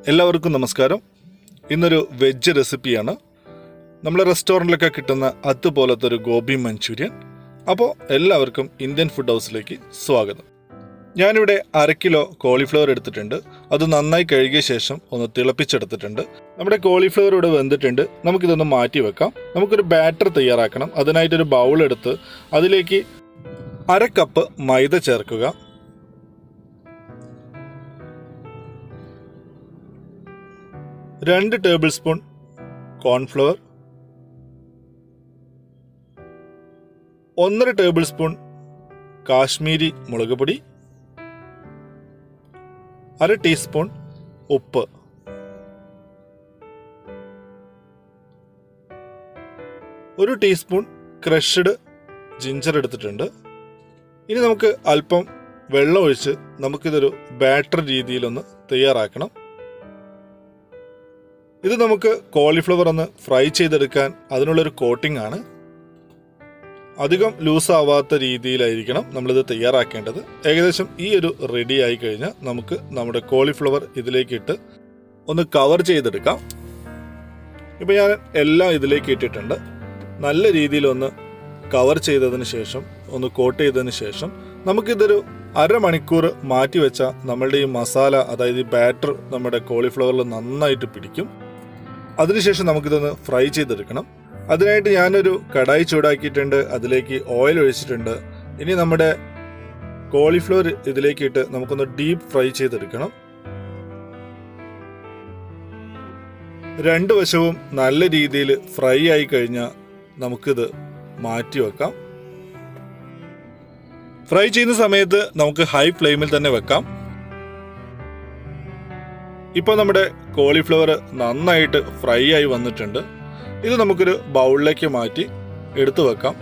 എല്ലാവർക്കും നമസ്കാരം. ഇന്നൊരു വെജ് റെസിപ്പിയാണ്. നമ്മളെ റെസ്റ്റോറൻറ്റിലൊക്കെ കിട്ടുന്ന അതുപോലത്തെ ഒരു ഗോപി മഞ്ചൂരിയൻ. അപ്പോൾ എല്ലാവർക്കും ഇന്ത്യൻ ഫുഡ് ഹൗസിലേക്ക് സ്വാഗതം. ഞാനിവിടെ 1/2 കിലോ കോളിഫ്ലവർ എടുത്തിട്ടുണ്ട്. അത് നന്നായി കഴുകിയ ശേഷം ഒന്ന് തിളപ്പിച്ചെടുത്തിട്ടുണ്ട്. നമ്മുടെ കോളിഫ്ലവർ ഇവിടെ വെന്തിട്ടുണ്ട്. നമുക്കിതൊന്ന് മാറ്റി വെക്കാം. നമുക്കൊരു ബാറ്റർ തയ്യാറാക്കണം. അതിനായിട്ടൊരു ബൗൾ എടുത്ത് അതിലേക്ക് 1/2 കപ്പ് മൈദ ചേർക്കുക. 2 table spoon cornflour, 1.5 table spoon Kashmiri മുളക് പൊടി, 1/2 ടീസ്പൂൺ ഉപ്പ്, 1 ടീസ്പൂൺ ക്രഷ്ഡ് ജിഞ്ചർ എടുത്തിട്ടുണ്ട്. ഇനി നമുക്ക് അല്പം വെള്ളം ഒഴിച്ച് നമുക്കിതൊരു ബാറ്റർ രീതിയിലൊന്ന് തയ്യാറാക്കണം. ഇത് നമുക്ക് കോളിഫ്ലവർ ഒന്ന് ഫ്രൈ ചെയ്തെടുക്കാൻ അതിനുള്ളൊരു കോട്ടിംഗ് ആണ്. അധികം ലൂസ് ആവാത്ത രീതിയിലായിരിക്കണം നമ്മളിത് തയ്യാറാക്കേണ്ടത്. ഏകദേശം ഈ ഒരു റെഡി ആയി കഴിഞ്ഞാൽ നമുക്ക് നമ്മുടെ കോളിഫ്ലവർ ഇതിലേക്കിട്ട് ഒന്ന് കവർ ചെയ്തെടുക്കാം. ഇപ്പോൾ ഞാൻ എല്ലാം ഇതിലേക്ക് ഇട്ടിട്ടുണ്ട്. നല്ല രീതിയിലൊന്ന് കവർ ചെയ്തതിന് ശേഷം ഒന്ന് കോട്ട് ചെയ്തതിന് ശേഷം നമുക്കിതൊരു 1/2 മണിക്കൂർ മാറ്റി വെച്ചാൽ നമ്മളുടെ ഈ മസാല, അതായത് ഈ ബാറ്റർ നമ്മുടെ കോളിഫ്ലവറിൽ നന്നായിട്ട് പിടിക്കും. അതിനുശേഷം നമുക്കിതൊന്ന് ഫ്രൈ ചെയ്തെടുക്കണം. അതിനായിട്ട് ഞാനൊരു കടായി ചൂടാക്കിയിട്ടുണ്ട്. അതിലേക്ക് ഓയിൽ ഒഴിച്ചിട്ടുണ്ട്. ഇനി നമ്മുടെ കോളിഫ്ലവർ ഇതിലേക്കിട്ട് നമുക്കൊന്ന് ഡീപ്പ് ഫ്രൈ ചെയ്തെടുക്കണം. 2 വശവും നല്ല രീതിയിൽ ഫ്രൈ ആയി കഴിഞ്ഞാൽ നമുക്കിത് മാറ്റി വെക്കാം. ഫ്രൈ ചെയ്യുന്ന സമയത്ത് നമുക്ക് ഹൈ ഫ്ലെയിമിൽ തന്നെ വെക്കാം. ഇപ്പോൾ നമ്മുടെ കോളിഫ്ലവർ നന്നായിട്ട് ഫ്രൈ ആയി വന്നിട്ടുണ്ട്. ഇത് നമുക്കൊരു ബൗളിലേക്ക് മാറ്റി എടുത്തു വെക്കാം.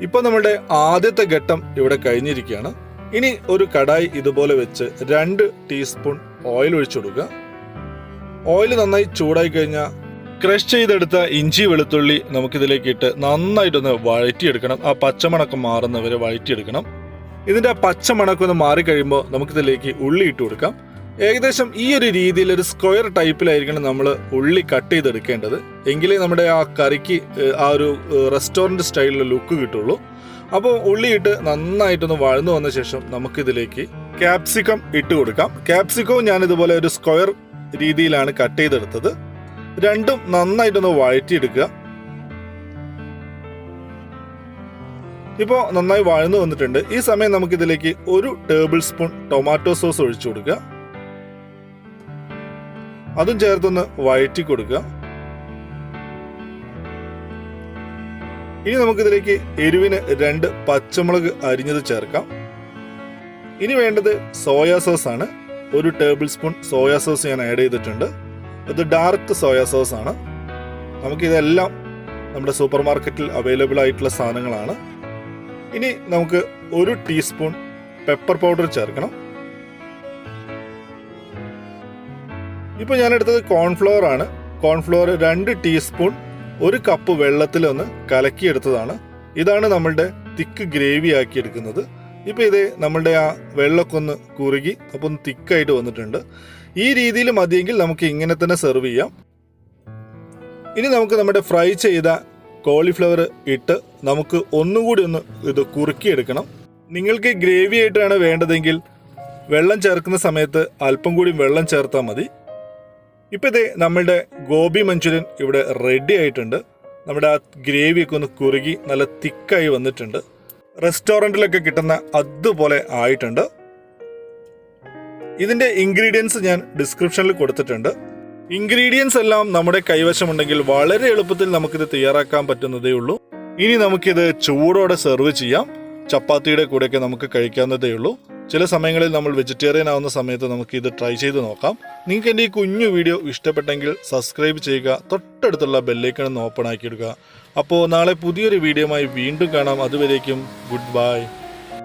ഇപ്പോൾ നമ്മുടെ ആദ്യത്തെ ഘട്ടം ഇവിടെ കഴിഞ്ഞിരിക്കുകയാണ്. ഇനി ഒരു കടായി ഇതുപോലെ വെച്ച് 2 ടീസ്പൂൺ ഓയിൽ ഒഴിച്ചു കൊടുക്കുക. ഓയിൽ നന്നായി ചൂടായി കഴിഞ്ഞാൽ ക്രഷ് ചെയ്തെടുത്ത ഇഞ്ചി വെളുത്തുള്ളി നമുക്കിതിലേക്ക് ഇട്ട് നന്നായിട്ടൊന്ന് വഴറ്റിയെടുക്കണം. ആ പച്ചമണക്കം മാറുന്നവരെ വഴറ്റിയെടുക്കണം. ഇതിൻ്റെ ആ പച്ചമണക്കം ഒന്ന് മാറിക്കഴിയുമ്പോൾ നമുക്കിതിലേക്ക് ഉള്ളി ഇട്ട് കൊടുക്കാം. ഏകദേശം ഈ ഒരു രീതിയിൽ ഒരു സ്ക്വയർ ടൈപ്പിലായിരിക്കണം നമ്മൾ ഉള്ളി കട്ട് ചെയ്തെടുക്കേണ്ടത്. എങ്കിലേ നമ്മുടെ ആ കറിക്ക് ആ ഒരു റെസ്റ്റോറൻറ്റ് സ്റ്റൈലിലുള്ള ലുക്ക് കിട്ടുള്ളൂ. അപ്പോൾ ഉള്ളിയിട്ട് നന്നായിട്ടൊന്ന് വഴന്നു വന്ന ശേഷം നമുക്കിതിലേക്ക് ക്യാപ്സിക്കം ഇട്ട് കൊടുക്കാം. ക്യാപ്സിക്കവും ഞാനിതുപോലെ ഒരു സ്ക്വയർ രീതിയിലാണ് കട്ട് ചെയ്തെടുത്തത്. രണ്ടും നന്നായിട്ടൊന്ന് വഴറ്റിയെടുക്കുക. ഇപ്പോൾ നന്നായി വഴന്നു വന്നിട്ടുണ്ട്. ഈ സമയം നമുക്കിതിലേക്ക് 1 ടേബിൾ സ്പൂൺ ടൊമാറ്റോ സോസ് ഒഴിച്ചു കൊടുക്കുക. അതും ചേർത്തൊന്ന് വഴറ്റി കൊടുക്കുക. ഇനി നമുക്കിതിലേക്ക് എരിവിന് 2 പച്ചമുളക് അരിഞ്ഞത് ചേർക്കാം. ഇനി വേണ്ടത് സോയാ സോസ് ആണ്. 1 ടേബിൾ സ്പൂൺ സോയാ സോസ് ഞാൻ ആഡ് ചെയ്തിട്ടുണ്ട്. ഇത് ഡാർക്ക് സോയാ സോസ് ആണ്. നമുക്കിതെല്ലാം നമ്മുടെ സൂപ്പർ മാർക്കറ്റിൽ അവൈലബിൾ ആയിട്ടുള്ള സാധനങ്ങളാണ്. ഇനി നമുക്ക് 1 ടീസ്പൂൺ പെപ്പർ പൗഡർ ചേർക്കണം. ഇപ്പോൾ ഞാനെടുത്തത് കോൺഫ്ലവർ ആണ്. കോൺഫ്ലവർ 2 ടീസ്പൂൺ 1 കപ്പ് വെള്ളത്തിലൊന്ന് കലക്കിയെടുത്തതാണ്. ഇതാണ് നമ്മളുടെ തിക്ക് ഗ്രേവി ആക്കി എടുക്കുന്നത്. ഇപ്പോൾ ഇത് നമ്മളുടെ ആ വെള്ളമൊക്കെ ഒന്ന് കുറുകി അപ്പോൾ ഒന്ന് തിക്കായിട്ട് വന്നിട്ടുണ്ട്. ഈ രീതിയിൽ മതിയെങ്കിൽ നമുക്ക് ഇങ്ങനെ തന്നെ സെർവ് ചെയ്യാം. ഇനി നമുക്ക് നമ്മുടെ ഫ്രൈ ചെയ്ത കോളിഫ്ലവർ ഇട്ട് നമുക്ക് ഒന്നുകൂടി ഒന്ന് ഇത് കുറുക്കിയെടുക്കണം. നിങ്ങൾക്ക് ഗ്രേവി ആയിട്ടാണ് വേണ്ടതെങ്കിൽ വെള്ളം ചേർക്കുന്ന സമയത്ത് അല്പം കൂടി വെള്ളം ചേർത്താൽ മതി. ഇപ്പോൾ ഇത് നമ്മളുടെ ഗോപി മഞ്ചൂരിയൻ ഇവിടെ റെഡി ആയിട്ടുണ്ട്. നമ്മുടെ ആ ഗ്രേവിയൊക്കെ ഒന്ന് കുറുകി നല്ല തിക്കായി വന്നിട്ടുണ്ട്. റെസ്റ്റോറൻറ്റിലൊക്കെ കിട്ടുന്ന അതുപോലെ ആയിട്ടുണ്ട്. ഇതിൻ്റെ ഇൻഗ്രീഡിയൻസ് ഞാൻ ഡിസ്ക്രിപ്ഷനിൽ കൊടുത്തിട്ടുണ്ട്. ഇൻഗ്രീഡിയൻസ് എല്ലാം നമ്മുടെ കൈവശമുണ്ടെങ്കിൽ വളരെ എളുപ്പത്തിൽ നമുക്കിത് തയ്യാറാക്കാൻ പറ്റുന്നതേ ഉള്ളൂ. ഇനി നമുക്കിത് ചൂടോടെ സെർവ് ചെയ്യാം. ചപ്പാത്തിയുടെ കൂടെയൊക്കെ നമുക്ക് കഴിക്കാവുന്നതേ ഉള്ളൂ. ചില സമയങ്ങളിൽ നമ്മൾ വെജിറ്റേറിയൻ ആവുന്ന സമയത്ത് നമുക്ക് ഇത് ട്രൈ ചെയ്ത് നോക്കാം. നിങ്ങൾക്ക് എൻ്റെ ഈ കുഞ്ഞു വീഡിയോ ഇഷ്ടപ്പെട്ടെങ്കിൽ സബ്സ്ക്രൈബ് ചെയ്യുക. തൊട്ടടുത്തുള്ള ബെല്ലൈക്കൺ ഒന്ന് ഓപ്പൺ ആക്കിയിടുക. അപ്പോൾ നാളെ പുതിയൊരു വീഡിയോയുമായി വീണ്ടും കാണാം. അതുവരേക്കും ഗുഡ് ബൈ.